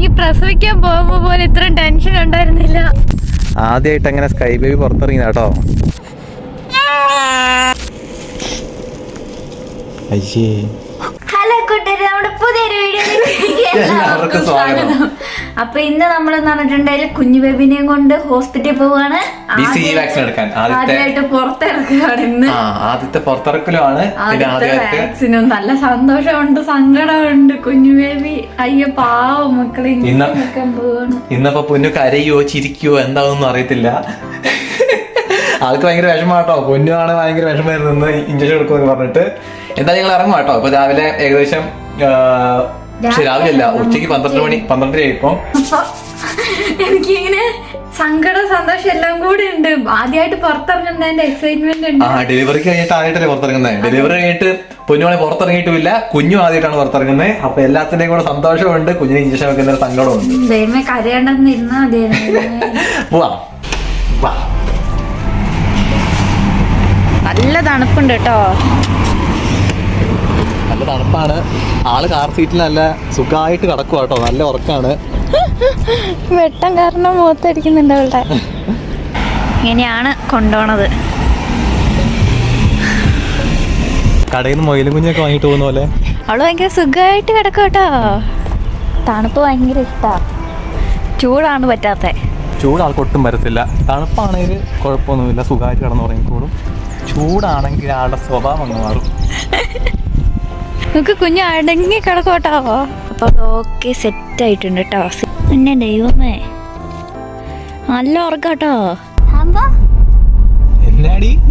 എനിക്ക് പ്രസവിക്കാൻ പോകുമ്പോ പോലെ ഇത്രയും ടെൻഷൻ ഉണ്ടായിരുന്നില്ല. ആദ്യമായിട്ട് അങ്ങനെ സ്കൈ ബേബി പുറത്തിറങ്ങി കേട്ടോ. അയ്യേ. ഹലോ കൂട്ടുകാരെ, നമ്മുടെ പുതിയൊരു വീഡിയോയിലേക്ക് സ്വാഗതം. അപ്പൊ ഇന്ന് നമ്മളെന്ന് പറഞ്ഞിട്ടുണ്ടെങ്കിൽ കുഞ്ഞു ബേബിനെയും കൊണ്ട് ഹോസ്പിറ്റലിൽ പോവാണ്. ആദ്യമായിട്ട് പുറത്തിറക്കുകയാണ് ഇന്ന്. ആദ്യത്തെ പുറത്തിറക്കലുമാണ്. വാക്സിനും നല്ല സന്തോഷമുണ്ട്, സങ്കടമുണ്ട്. കുഞ്ഞു ബേബി അയ്യോ പാവം മക്കളെ ഇന്നൊക്കെ പോവാണ്. ഇന്നപ്പോ പൊന്നു കരയോ ചിരിക്കോ എന്താണെന്നൊന്നും അറിയത്തില്ല. ആൾക്ക് ഭയങ്കര വിഷമാട്ടോ. പൊന്നുമാണ് ഭയങ്കര വിഷമായിരുന്നു ഇഞ്ചക്ഷൻ എടുക്കുമെന്ന് പറഞ്ഞിട്ട്. എന്താ ഞങ്ങൾ ഇറങ്ങും കേട്ടോ. ഇപ്പൊ രാവിലെ ഏകദേശം രാവിലെ അല്ല, ഉച്ചക്ക് 12 ആയിപ്പോ. എനിക്കിങ്ങനെ സങ്കടം സന്തോഷം എല്ലാം കൂടി ഉണ്ട്. ആദ്യമായിട്ട് പുറത്തിറങ്ങുന്നതിന്റെ എക്സൈറ്റ്മെന്റ് ഉണ്ട്. ഡെലിവറിക്ക് കഴിഞ്ഞിട്ട് ആദ്യമായിട്ടല്ലേ പുറത്തിറങ്ങുന്നത്. ഡെലിവറി കഴിഞ്ഞിട്ട് പൊന്നുമണി പുറത്തിറങ്ങിയിട്ടില്ല, കുഞ്ഞു ആദ്യമായിട്ടാണ് പുറത്തിറങ്ങുന്നത്. അപ്പൊ എല്ലാത്തിന്റെയും കൂടെ സന്തോഷമുണ്ട്, കുഞ്ഞിന് ഇഞ്ചക്ഷൻ വെക്കുന്ന സങ്കടമുണ്ട്. ദൈവമേ കരയണ്ടെന്നിരുന്നാ മതി. പോവാം. നല്ല തണുപ്പുണ്ട് കേട്ടോ. നല്ല തണുപ്പാണ്. ആള് കാർ സീറ്റിൽ നല്ല സുഖമായിട്ട് കിടക്കുക കേട്ടോ. നല്ല ഉറക്കാണ്. വെട്ടം കാരണം മുഖത്തടിക്കുന്നുണ്ട് അവളുടെ. ഇങ്ങനെയാണ് കൊണ്ടുപോണത്. കടയിൽ നിന്ന് മൊയിലും കുഞ്ഞൊക്കെ വാങ്ങിട്ട് പോകുന്ന പോലെ അവള് ഭയങ്കര സുഖമായിട്ട് കിടക്കും കേട്ടോ. തണുപ്പ് ഭയങ്കര ഇഷ്ടാ. ചൂടാണ് പറ്റാത്ത. ചൂട് ആൾക്ക് ഒട്ടും വരത്തില്ല. തണുപ്പാണെങ്കിൽ കുഴപ്പമൊന്നുമില്ല, സുഖമായിട്ട് കിടന്നു പറയുമ്പോഴും. ചൂടാണെങ്കിൽ ആളുടെ സ്വഭാവം അങ്ങ് മാറും. നമുക്ക് കുഞ്ഞ് അടങ്ങി കിടക്കോട്ടോ. അപ്പൊ ഓക്കെ സെറ്റ് ആയിട്ടുണ്ട് കേട്ടോ. പിന്നെ ദൈവമേ നല്ല ഉറക്കാട്ടോ.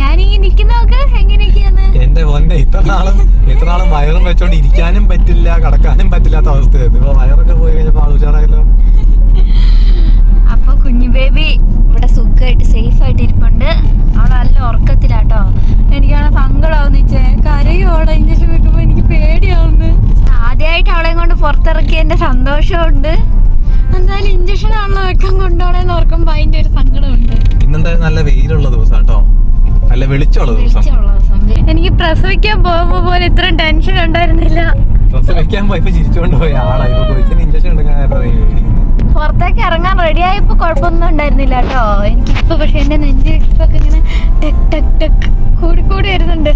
ഞാനിങ്ങനെ നിക്കുന്നോക്ക് എങ്ങനെയൊക്കെയാന്ന്. എന്റെ മോനെ ഇത്ര നാളും വയറും വെച്ചോണ്ട് ഇരിക്കാനും പറ്റില്ല, കിടക്കാനും പറ്റില്ലാത്ത അവസ്ഥയായിരുന്നു. ഇപ്പൊ വയറൊക്കെ പോയി കഴിഞ്ഞപ്പോ ആൾ ഉഷാറായല്ലോ. അപ്പൊ കുഞ്ഞു ബേബി ഇവിടെ സുഖമായിട്ട് സേഫ് ആയിട്ട് ഇരിപ്പുണ്ട്. അവള് നല്ല ഉറക്കത്തിലാട്ടോ. എനിക്കാണ് സങ്കടാവുന്ന. കരയോടെ ഇഞ്ചക്ഷൻ വെക്കുമ്പോ എനിക്ക് പേടിയാവുന്നു. ആദ്യമായിട്ട് അവളെ കൊണ്ട് പുറത്തിറക്കിയതിന്റെ സന്തോഷമുണ്ട്. എന്തായാലും ഇഞ്ചക്ഷൻ ആണല്ലോ വെക്കാൻ കൊണ്ടുപോണെന്ന് ഓർക്കുമ്പോ അതിന്റെ ഒരു സങ്കടമുണ്ട്. ഇന്നെന്തായാലും നല്ല വെയിലുള്ള ദിവസം കേട്ടോ, നല്ല വെളിച്ചമുള്ള ദിവസം. എനിക്ക് പ്രസവിക്കാൻ പോകുമ്പോ പോലെ ഇത്രയും ടെൻഷൻ ഉണ്ടായിരുന്നില്ല. പ്രസവിക്കാൻ പോയപ്പോ ചിരിച്ചുകൊണ്ട് പോയ ആളാ. ഇപ്പൊ കൊച്ചിന് ഇഞ്ചക്ഷൻ എടുക്കാൻ പുറത്തേക്ക് ഇറങ്ങാൻ റെഡിയായപ്പോ കുഴപ്പമൊന്നും ഉണ്ടായിരുന്നില്ല കേട്ടോ. എനിക്കിപ്പോ പക്ഷെ എന്റെ നെഞ്ചിപ്പൊക്കെ ഇങ്ങനെ ടെക് ടെക് ടെക് കൂടി വരുന്നുണ്ട്.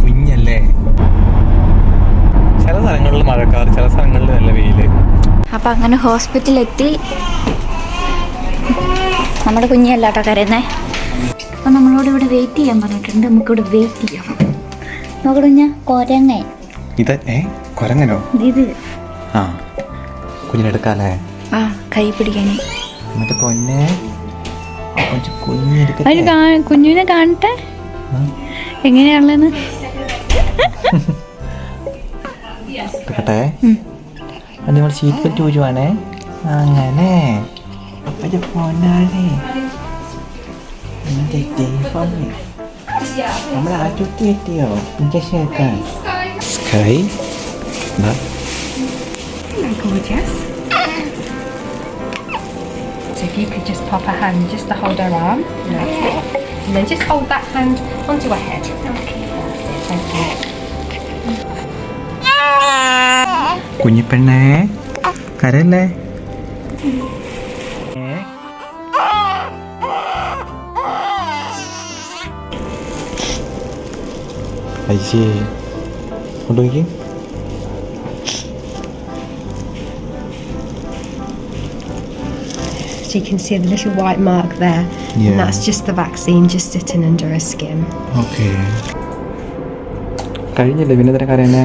കുഞ്ഞല്ലേ. ചില സ്ഥലങ്ങളിൽ മഴക്കാറ്, ചില സ്ഥലങ്ങളിൽ നല്ല വെയില്. അപ്പൊ അങ്ങനെ ഹോസ്പിറ്റലിലെത്തി. നമ്മുടെ കുഞ്ഞല്ല കേട്ടോ കരയുന്നേ. അപ്പൊ നമ്മളോട് ഇവിടെ വെയിറ്റ് ചെയ്യാൻ പറഞ്ഞിട്ടുണ്ട്. നമുക്കിവിടെ വെയിറ്റ് ചെയ്യാം. നോക്കട കുഞ്ഞ കൊരങ്ങ. ഇത് കൊരങ്ങനോ? ഇത് കുഞ്ഞിനെടുക്കാല്ലേ? ആ കൈ പിടിക്കാനേ. എന്നിട്ട് പൊന്നെ കുഞ്ഞിനെ കാണട്ടെ എങ്ങനെയാണല്ലെന്ന്. നമ്മൾ സീറ്റ് ബെൽറ്റ് ഊരുവാണേ. അങ്ങനെ പൊന്നാണേ നമ്മൾ ആ ചുറ്റി എത്തിയോ ഇഞ്ചക്ഷൻ എടുക്കാൻ. Sky So if you could just pop a hand just to hold her arm, that's it. And then just hold that hand onto her head. Okay, that's it, thank you. കുഞ്ഞിപ്പെണ്ണേ കരയല്ലേ. അയ്യേ കൊണ്ടുപോയി. So you can see the little white mark there, and that's just the vaccine just sitting under her skin. Okay. കഴിഞ്ഞില്ലേ പിന്നെ ഇതിനെ കരയന്നെ.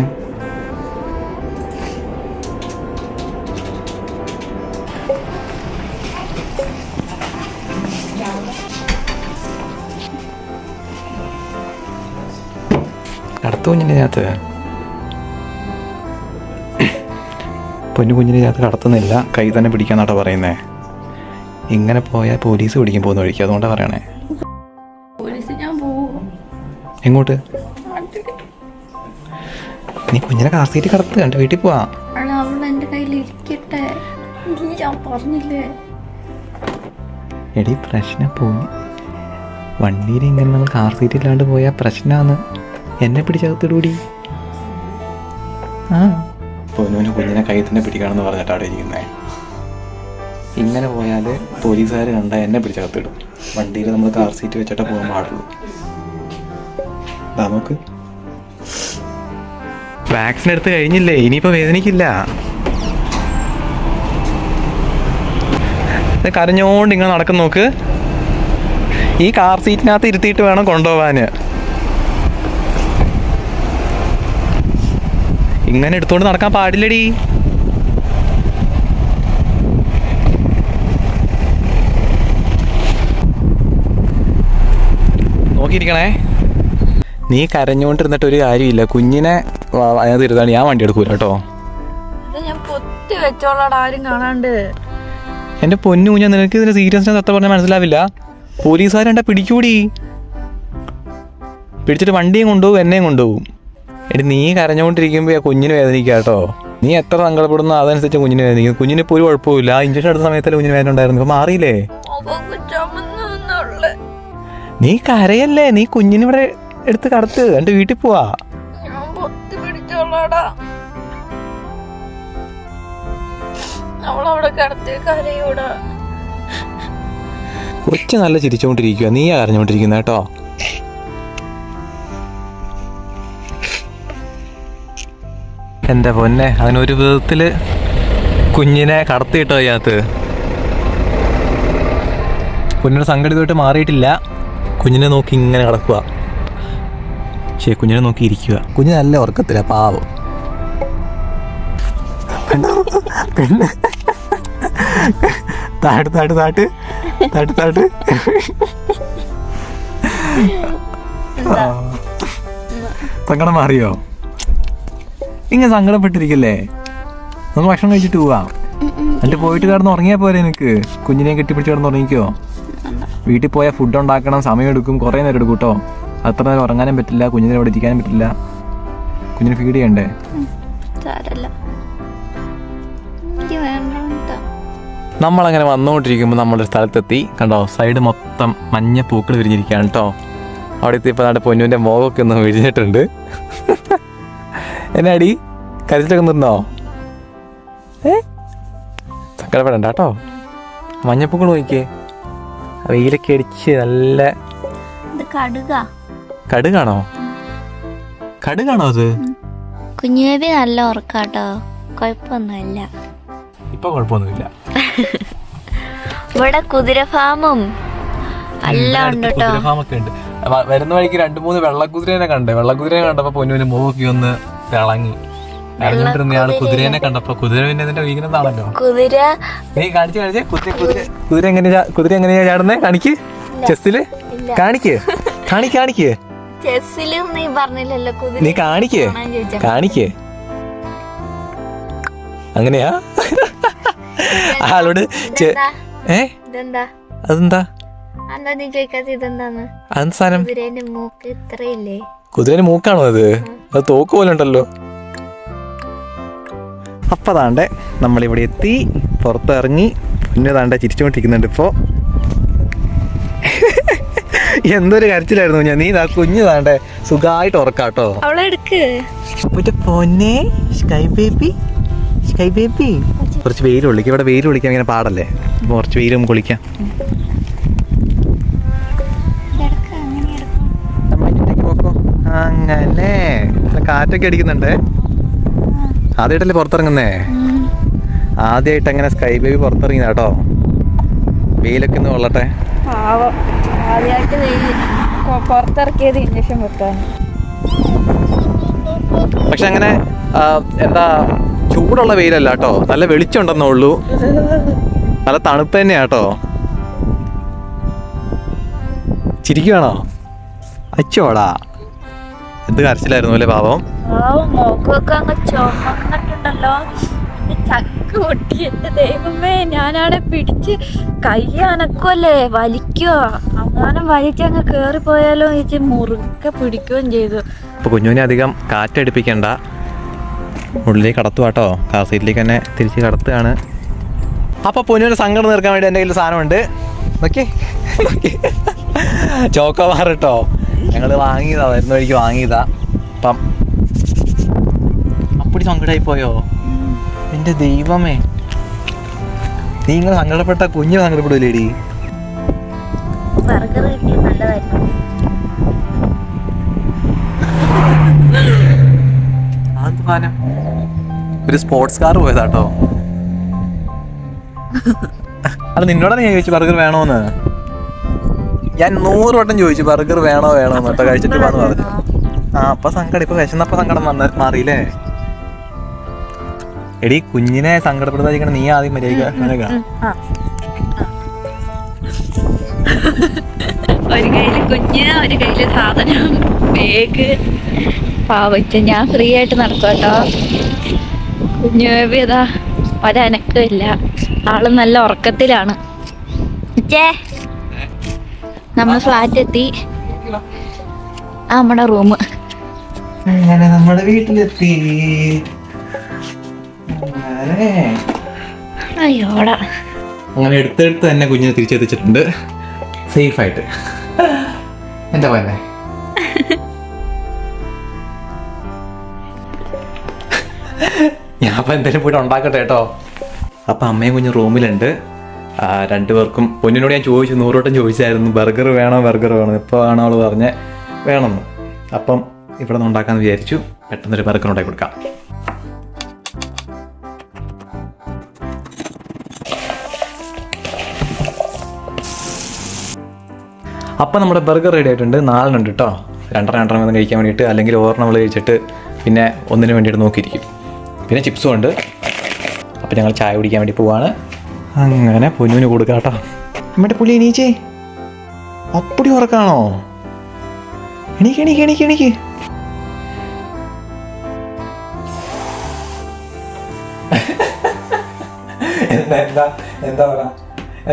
അടുത്ത കുഞ്ഞിനകത്ത് കുഞ്ഞിനകത്ത് കടത്തുന്നില്ല, കൈ തന്നെ പിടിക്കാന്നാട്ടോ പറയുന്നേ. ഇങ്ങനെ പോയാൽ പോലീസ് പിടിക്കാൻ പോകുന്ന വഴിക്ക്, അതുകൊണ്ടാണ് പറയണേ. എങ്ങോട്ട്? നീ കുഞ്ഞിനെ കാർ സീറ്റ് കടത്ത്, എൻ്റെ വീട്ടിൽ പോവാ. എടി പ്രശ്നം പോയി. വണ്ടിയിൽ ഇങ്ങനെ നമ്മൾ കാർ സീറ്റ് ഇല്ലാണ്ട് പോയാൽ പ്രശ്നമാണ്. എന്നെ പിടിച്ചകത്തിടൂടി. പൊന്നുവിന് കുഞ്ഞിനെ കൈ തന്നെ പിടിക്കാണെന്ന് പറഞ്ഞിട്ട് അവിടെ ഇരിക്കുന്നേ. ഇങ്ങനെ പോയാൽ പോലീസുകാർ കണ്ടാൽ എന്നെ പിടിച്ചകത്തിടും. വണ്ടിയിൽ നമ്മൾ കാർ സീറ്റ് വെച്ചിട്ടേ പോകാൻ പാടുള്ളൂ. നമുക്ക് വാക്സിൻ എടുത്ത് കഴിഞ്ഞില്ലേ, ഇനിയിപ്പോൾ വേദനിക്കില്ല. കരഞ്ഞോണ്ട് ഇങ്ങനെ നടക്കും നോക്ക്. ഈ കാർ സീറ്റിനകത്ത് ഇരുത്തിയിട്ട് വേണം കൊണ്ടുപോകാൻ. ഇങ്ങനെ എടുത്തോണ്ട് നടക്കാൻ പാടില്ലടി. നോക്കിയിരിക്കണേ. നീ കരഞ്ഞോണ്ടിരുന്നിട്ട് ഒരു കാര്യമില്ല. കുഞ്ഞിനെ അതിനകത്ത് ഇരുത്താണ്. ഞാൻ വണ്ടി എടുക്കൂല കേട്ടോ. ഞാൻ പൊത്തി വെച്ചോളാം ആരും കാണാണ്ട്. എൻ്റെ പൊന്നു കുഞ്ഞാ, നിനക്ക് ഇതിന് സീരിയസ്നെസ് സത്യം പറഞ്ഞാൽ മനസ്സിലാവില്ല. പോലീസുകാരെന്താ പിടിക്കൂടി, പിടിച്ചിട്ട് വണ്ടിയും കൊണ്ടുപോകും എന്നെയും കൊണ്ടുപോകും. എടി നീ കരഞ്ഞുകൊണ്ടിരിക്കുമ്പോൾ കുഞ്ഞിന് വേദനിക്കുക കേട്ടോ. നീ എത്ര സങ്കടപ്പെടുന്നോ അതനുസരിച്ച് കുഞ്ഞിന് വേദനിക്കും. കുഞ്ഞിന് ഇപ്പോൾ ഒരു കുഴപ്പമില്ല. ഇഞ്ചക്ഷൻ എടുത്ത സമയത്തല്ലേ കുഞ്ഞിന് വേദന ഉണ്ടായിരുന്നു. ഇപ്പോൾ മാറിയില്ലേ? നീ കരയല്ലേ, നീ കുഞ്ഞിനിവിടെ എടുത്ത് കടത്ത്, എൻ്റെ വീട്ടിൽ പോവാ. കൊച്ചു നല്ല ചിരിച്ചോണ്ടിരിക്കുക, നീയാ കരഞ്ഞോണ്ടിരിക്കുന്ന കേട്ടോ. എൻ്റെ പൊന്നെ, അതിനൊരു വിധത്തിൽ കുഞ്ഞിനെ കടത്തിയിട്ടോ അതിനകത്ത്. കുഞ്ഞിനെ സംഘടിതമായിട്ട് മാറിയിട്ടില്ല. കുഞ്ഞിനെ നോക്കി ഇങ്ങനെ കിടക്കുക. ശരി, കുഞ്ഞിനെ നോക്കി ഇരിക്കുക. കുഞ്ഞ് നല്ല ഉറക്കത്തില്ല, പാവം. പിന്നെ താട്ട് താട്ട് താട്ട് താട്ട് താട്ട്. സങ്കടം മാറിയോ? ഇങ്ങനെ സങ്കടപ്പെട്ടിരിക്കല്ലേ, നമുക്ക് ഭക്ഷണം കഴിച്ചിട്ട് പോവാം. എന്നിട്ട് പോയിട്ട് കിടന്ന് ഉറങ്ങിയാൽ പോരെ നിനക്ക്. കുഞ്ഞിനെ കെട്ടിപ്പിടിച്ച് കിടന്ന് ഉറങ്ങിക്കോ. വീട്ടിൽ പോയാൽ ഫുഡ് ഉണ്ടാക്കണം, സമയം എടുക്കും, കുറേ നേരം എടുക്കും കേട്ടോ. അത്ര നേരം ഉറങ്ങാനും പറ്റില്ല, കുഞ്ഞിനെ അവിടെ ഇരിക്കാനും പറ്റില്ല. കുഞ്ഞിനെ ഫീഡ് ചെയ്യണ്ടേ? നമ്മളങ്ങനെ വന്നുകൊണ്ടിരിക്കുമ്പോൾ നമ്മളൊരു സ്ഥലത്തെത്തി. കണ്ടോ, സൈഡ് മൊത്തം മഞ്ഞ പൂക്കൾ വിരിഞ്ഞിരിക്കുകയാണ് കേട്ടോ. അവിടെ എത്തിയപ്പോൾ നമ്മുടെ പൊന്നുവിൻ്റെ മുഖമൊക്കെ ഒന്ന് വിരിഞ്ഞിട്ടുണ്ട്. എന്നാടി കരച്ചിലൊക്കെ നിന്നോ? സങ്കടപ്പെടണ്ട കേട്ടോ. മഞ്ഞപ്പൂക്കൾ നോക്കിയേ, വെയിലൊക്കെ അടിച്ച് നല്ല. കടുകാണോ? കടുകാണോ അത്? കുഞ്ഞു ബേബി നല്ല ഉറക്കാട്ടോ, കുഴപ്പമൊന്നുമില്ല. ഇപ്പൊ കുഴപ്പമൊന്നുമില്ല. ഇവിടെ കുതിര ഫാമും എല്ലാം ഉണ്ട് കേട്ടോ. കുതിര ഫാമൊക്കെ ഉണ്ട്. വരുന്ന വഴിക്ക് 2-3 വെള്ളക്കുതിരേനെ കണ്ടേ. വെള്ളക്കുതിരേനെ കണ്ടപ്പോ പൊന്നുവിന് മുഖമൊക്കെ ഒന്ന് തിളങ്ങി. അറിഞ്ഞോണ്ടിരുന്നയാള് കുതിരേനെ കണ്ടപ്പോ, കുതിര പിന്നെ ഇതിന്റെ വീക്കുന്നതാണല്ലോ. കുതിര നീ കാണിച്ച് കുതിര എങ്ങനെയാ ചാടുന്നേ? കാണിക്ക്, ചെസ്സില് കാണിക്ക്, കാണിക്ക്. ചെസ്സില് നീ പറഞ്ഞില്ലല്ലോ, നീ കാണിക്ക്. അങ്ങനെയാ ആളോട്. ഇതെന്താ? അതെന്താ? എന്താ നീ ചോദിക്കാത്ത? ഇതെന്താന്ന്? അതെന്ത് സാധനം? കുതിരേന്റെ മൂക്ക് ഇത്രയില്ലേ? കുതിരേന്റെ മൂക്കാണോ അത്? അത് തോക്ക് പോലെ ഉണ്ടല്ലോ. അപ്പം താണ്ടെ നമ്മളിവിടെ എത്തി, പുറത്തിറങ്ങി. പിന്നെ താണ്ടെ ചിരിച്ചുകൊണ്ടിരിക്കുന്നുണ്ട് ഇപ്പോൾ. എന്തൊരു കരച്ചിലായിരുന്നു ഞാൻ. നീ കുഞ്ഞ് താണ്ടെ സുഖമായിട്ട് ഉറക്കാട്ടോ. പൊന്നെ സ്കൈ ബേബി, സ്കൈ ബേബി. കുറച്ച് വെയിൽ കൊള്ളിക്കാം. ഇവിടെ വെയിൽ കൊള്ളിക്കാൻ ഇങ്ങനെ പാടല്ലേ, കുറച്ച് വെയിലും കൊള്ളിക്കാം. അങ്ങനെ കാറ്റൊക്കെ അടിക്കുന്നുണ്ട്. ആദ്യമായിട്ടല്ലേ പുറത്തിറങ്ങുന്നേ? ആദ്യമായിട്ട് അങ്ങനെ സ്കൈ ബേബി പുറത്തിറങ്ങി കേട്ടോ. വെയിലൊക്കെ ഒന്ന് കൊള്ളട്ടെ. പുറത്തിറക്കിയത് ഇഞ്ചക്ഷൻ വെക്കാൻ. പക്ഷെ അങ്ങനെ എന്താ ചൂടുള്ള വെയിലല്ല കേട്ടോ, നല്ല വെളിച്ചമുണ്ടെന്നേ ഉള്ളൂ. നല്ല തണുപ്പ് തന്നെയാ കേട്ടോ. ചിരിക്കുവാണോ? അച്ചോടാ, എന്ത് കരച്ചിലായിരുന്നു അല്ലേ പാവം. മോക്കൊക്കെ അങ്ങ് ചുമന്നിട്ടുണ്ടല്ലോ. ചക്ക് പൊട്ടി. എന്റെ ദൈവമേ, ഞാനാടെ പിടിച്ച് കൈ അനക്കുമല്ലേ, വലിക്കോ. അങ്ങനെ വലിച്ചങ്ങ് കേറിപ്പോയാലോ ചേച്ചി, മുറുക്കെ പിടിക്കുകയും ചെയ്തു. അപ്പൊ കുഞ്ഞുവിനെ അധികം കാറ്റടിപ്പിക്കണ്ട, ഉള്ളിലേക്ക് കടത്തുവാട്ടോ. കാർ സീറ്റിലേക്ക് തന്നെ തിരിച്ച് കടത്തുകയാണ്. അപ്പൊ പൊന്നുവിന് സങ്കടം തീർക്കാൻ വേണ്ടി എൻ്റെ കയ്യിൽ സാധനമുണ്ട്. ഓക്കെ, ചോക്കോബാർ കേട്ടോ. ഞങ്ങൾ വാങ്ങിയതാ, വരുന്ന വഴിക്ക് വാങ്ങിയതാ. അപ്പം അപ്പടി സങ്കടമായി പോയോ എൻ്റെ ദൈവമേ. നീ ഇങ്ങനെ സങ്കടപ്പെട്ട കുഞ്ഞു സങ്കടപ്പെടില്ലേടി? ബർഗർ കിട്ടിയത് നല്ലതായിരുന്നു. ഒരു സ്പോർട്സ് കാർ പോയതാട്ടോ. അത് നിന്നോടാണ് ഞാൻ ചോദിച്ചു ബർഗർ വേണോന്ന്. ഞാൻ 100 വട്ടം ചോദിച്ചു ബർഗർ വേണോ വേണോന്ന് കേട്ടോ. കഴിച്ചിട്ട് വന്ന് പറഞ്ഞു. അപ്പൊ സങ്കടം, ഇപ്പൊ വിശന്നപ്പോ സങ്കടം മാറിയില്ലേ? എടി കുഞ്ഞിനെ സങ്കടപ്പെടുത്താതിരിക്കണം നീ ആദ്യം മര്യാദ. ഒരു കയ്യില് കുഞ്ഞ്, ഒരു കയ്യില് സാധനം, ബേഗ്. പാവച്ച ഞാൻ ഫ്രീ ആയിട്ട് നടക്കും കേട്ടോ. കുഞ്ഞു ബേബി അതാ ഒരനക്കമില്ല, ആള് നല്ല ഉറക്കത്തിലാണ്. നമ്മൾ ഫ്ലാറ്റ് എത്തി. നമ്മുടെ റൂം അങ്ങനെ നമ്മുടെ വീട്ടിലെത്തി. അയ്യോടാ, അങ്ങനെ എടുത്തെടുത്ത് തന്നെ കുഞ്ഞിനെ തിരിച്ചെത്തിച്ചിട്ടുണ്ട് സേഫ് ആയിട്ട്. എന്താ പോലെ ഞാൻ അപ്പൊ എന്തായാലും പോയിട്ട് ഉണ്ടാക്കട്ടെ കേട്ടോ. അപ്പൊ അമ്മയും കുഞ്ഞും റൂമിലുണ്ട്. രണ്ടുപേർക്കും പൊന്നിനോട് ഞാൻ ചോദിച്ചു, 100 വട്ടം ചോദിച്ചായിരുന്നു ബർഗർ വേണോ ബർഗർ വേണോ. ഇപ്പോൾ ആണോ അവള് പറഞ്ഞ് വേണമെന്ന്. അപ്പം ഇവിടെ നിന്ന് ഉണ്ടാക്കാമെന്ന് വിചാരിച്ചു. പെട്ടെന്നൊരു ബർഗർ ഉണ്ടാക്കി കൊടുക്കാം. അപ്പം നമ്മുടെ ബർഗർ റെഡി ആയിട്ടുണ്ട്. 4 ഉണ്ട് കേട്ടോ. 2 കഴിക്കാൻ വേണ്ടിയിട്ട്, അല്ലെങ്കിൽ ഓർമ്മ നമ്മൾ കഴിച്ചിട്ട് പിന്നെ ഒന്നിനു വേണ്ടിയിട്ട് നോക്കിയിരിക്കും. പിന്നെ ചിപ്സും ഉണ്ട്. അപ്പം ഞങ്ങൾ ചായ കുടിക്കാൻ വേണ്ടി പോവാണ്. അങ്ങനെ പൊന്നുവിന് കൊടുക്കാം കേട്ടോ. നമ്മുടെ പുള്ളി എണീച്ചേ, അപ്പടി ഉറക്കാണോ? എണീക്ക് എണീക്ക് എണീക്ക് എണീക്ക്. എന്താ എന്താ എന്താ പറ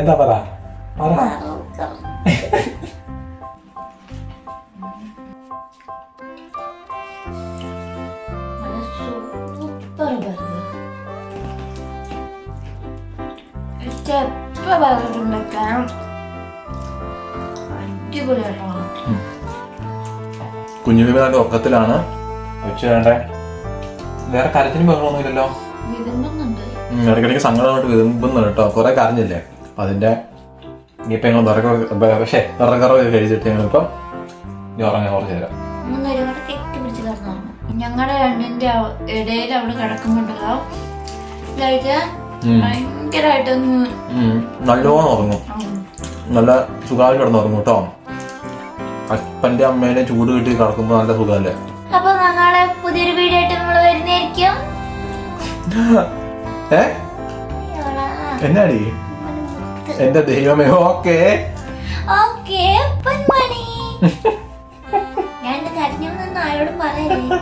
എന്താ പറ പറ. കുഞ്ഞുബി നല്ല ഉറക്കത്തിലാണ്. ഉച്ചവേണ്ട വേറെ കരച്ചിനും ബഹളമൊന്നുമില്ലല്ലോ. ഇടയ്ക്കിടയ്ക്ക് സങ്കടമായിട്ട് വിതുമ്പുന്നുണ്ട് കേട്ടോ. കുറെ കരഞ്ഞില്ലേ, അപ്പൊ അതിന്റെ ഇനിയിപ്പോ ഞങ്ങൾ വിറകറവ് കഴിച്ചിട്ട് ഞങ്ങളിപ്പം ഉറങ്ങാൻ കുറച്ച് നേരം. ഞങ്ങളുടെ രണ്ടിന്റെ ഇടയിൽ അവിടെ കിടക്കുമ്പോണ്ടല്ലോ ഭയങ്കരമായിട്ടൊന്ന് നല്ലോണം ഉറങ്ങും. നല്ല സുഖമായിട്ട് കിടന്നുറങ്ങും കേട്ടോ. അപ്പന്റെ അമ്മേനെ ചൂട് കിട്ടി കിടക്കുമ്പോ നല്ല സുഖമല്ലേ. അപ്പൊ നാളെ പുതിയൊരു വീഡിയോ ആയിട്ട് നമ്മൾ വരുന്നതായിരിക്കും. എന്നാടി എന്റെ ദൈവമേ. ഓക്കെ ഞാൻ കരഞ്ഞു ആരോടും പറയല്ലേ.